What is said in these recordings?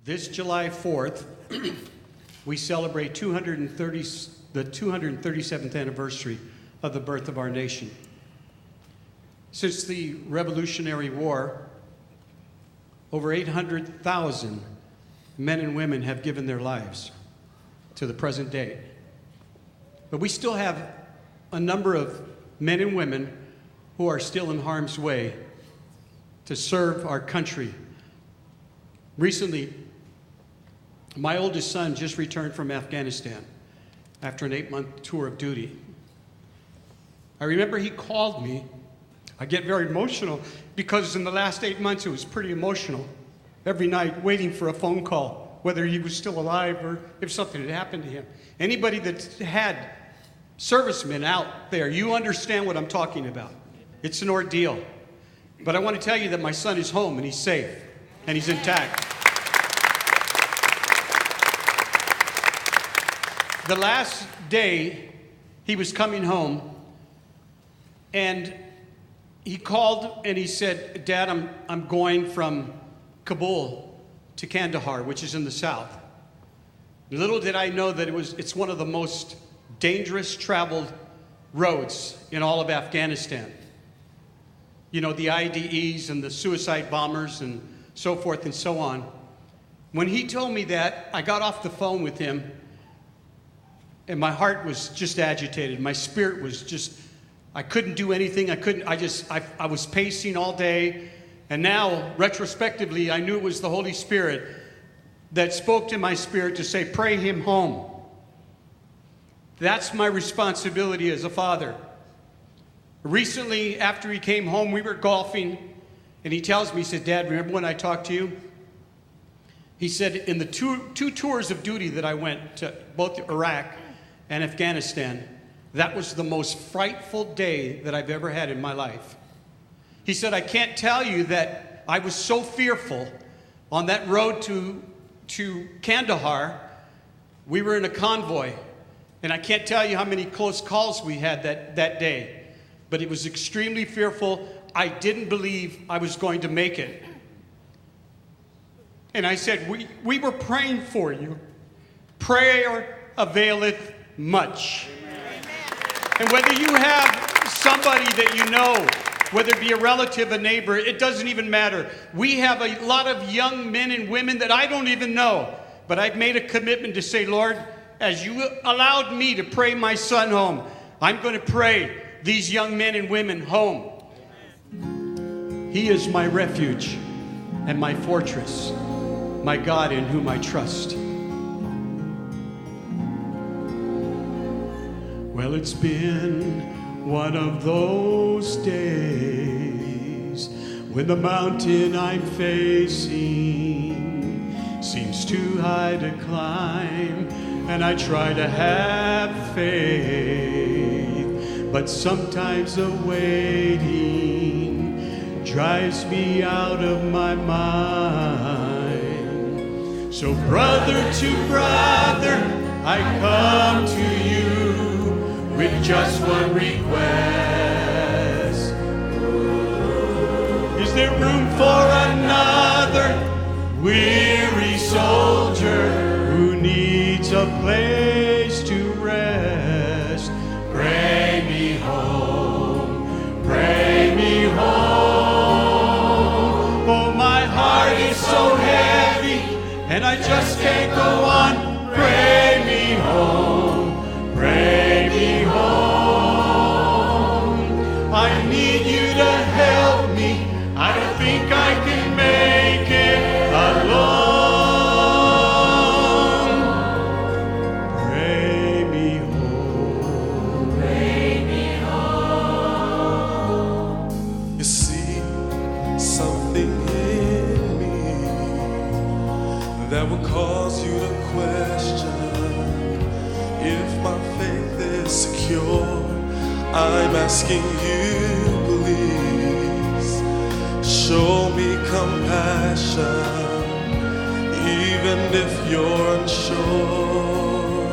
This July 4th, we celebrate the 237th anniversary of the birth of our nation. Since the Revolutionary War, over 800,000 men and women have given their lives to the present day. But we still have a number of men and women who are still in harm's way to serve our country. Recently, my oldest son just returned from Afghanistan after an 8-month tour of duty. I remember he called me. I get very emotional because in the last 8 months it was pretty emotional. Every night waiting for a phone call, whether he was still alive or if something had happened to him. Anybody that's had servicemen out there, you understand what I'm talking about. It's an ordeal. But I want to tell you that my son is home and he's safe and he's intact. The last day he was coming home and he called and he said, "Dad, I'm going from Kabul to Kandahar, which is in the south." Little did I know that it's one of the most dangerous traveled roads in all of Afghanistan. You know, the IDEs and the suicide bombers and so forth and so on. When he told me that, I got off the phone with him and my heart was just agitated. My spirit was just, I couldn't do anything. I was pacing all day. And now, retrospectively, I knew it was the Holy Spirit that spoke to my spirit to say, pray him home. That's my responsibility as a father. Recently, after he came home, we were golfing, and he tells me, he said, "Dad, remember when I talked to you?" He said, in the two tours of duty that I went to, both Iraq and Afghanistan, that was the most frightful day that I've ever had in my life. He said, "I can't tell you that I was so fearful on that road to Kandahar. We were in a convoy, and I can't tell you how many close calls we had that day. But it was extremely fearful. I didn't believe I was going to make it." And I said, we were praying for you. Prayer availeth much. Amen. And whether you have somebody that you know, whether it be a relative, a neighbor, it doesn't even matter. We have a lot of young men and women that I don't even know. But I've made a commitment to say, Lord, as you allowed me to pray my son home, I'm going to pray these young men and women home. He is my refuge and my fortress, my God in whom I trust. Well, it's been one of those days when the mountain I'm facing seems too high to climb, and I try to have faith, but sometimes the waiting drives me out of my mind. So brother to brother, I come to you with just one request. Is there room for another weary soldier who needs a place to rest? Pray me home, pray me home. Oh, my heart is so heavy and I just can't go on. Pray me home, pray me home. I need you to help me. I don't think I can make it alone. Pray me home, pray me home. You see something in me that will cause you to question if my faith is secure. I'm asking you, please, show me compassion, even if you're unsure.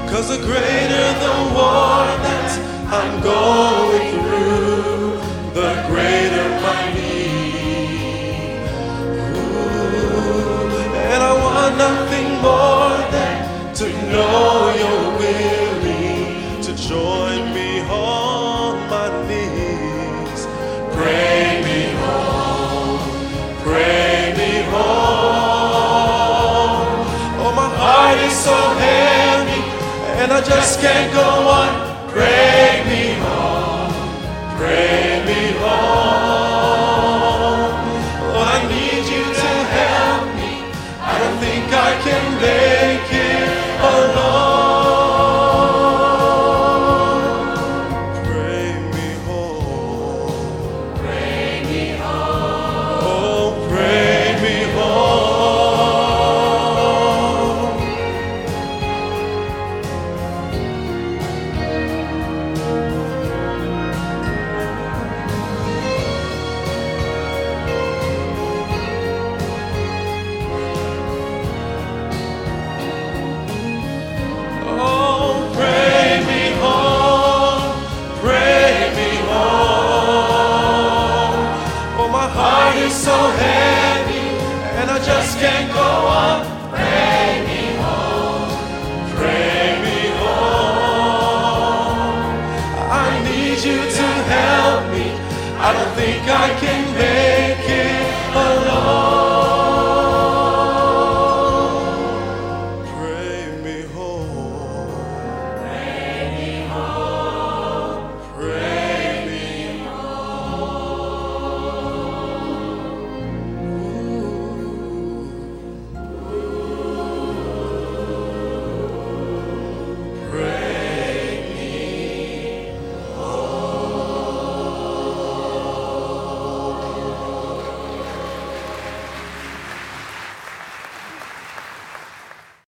'Cause the greater the war that I'm going through, the greater my need. Ooh, know you're willing to join me on my knees. Pray me home, pray me home. Oh, my heart is so heavy and I just can't go on. Pray me home, pray me home. Oh, I need you to help me. I don't think I can make it alone. Pray me home, pray me home. Oh, pray me home. Oh, pray me home, pray me home. Oh, my heart is so heavy and I just can't go on. Pray me home, pray me home. I need you to help me. I don't think I can